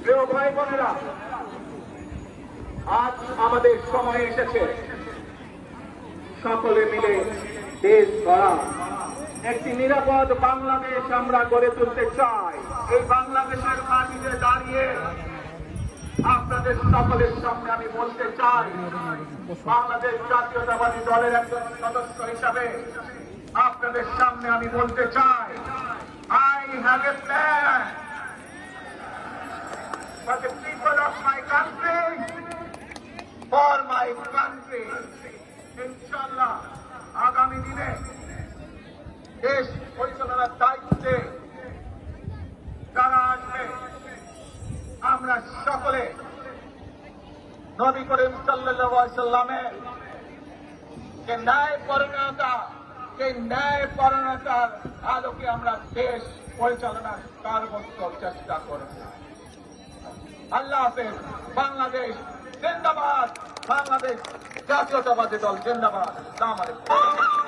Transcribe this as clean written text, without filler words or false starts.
প্রিয় ভাই বোনেরা, আজ আমাদের সময় এসেছে সকলে মিলে দেশ গড়া, একটি নিরাপদ বাংলাদেশ আমরা গড়ে তুলতে চাই। এই বাংলাদেশের মাটিতে দাঁড়িয়ে আপনাদের সকলের সামনে আমি বলতে চাই, বাংলাদেশ জাতীয়তাবাদী দলের একজন সদস্য হিসাবে আপনাদের সামনে আমি বলতে চাই, I have a plan for the people of my country, for my country. ইনশাআল্লাহ আগামী দিনে দেশ পরিচালনার দায়িত্বে যারা আসবে, আমরা সকলে নবী করিম সাল্লাল্লাহু আলাইহি সাল্লামের যে ন্যায় পরায়ণতার আলোকে আমরা দেশ পরিচালনার সর্বোচ্চ চেষ্টা করব। আল্লাহ হাফেজ। বাংলাদেশ জিন্দাবাদ, বাংলাদেশ জাতীয়তাবাদী দল জিন্দাবাদ। আসসালামু আলাইকুম।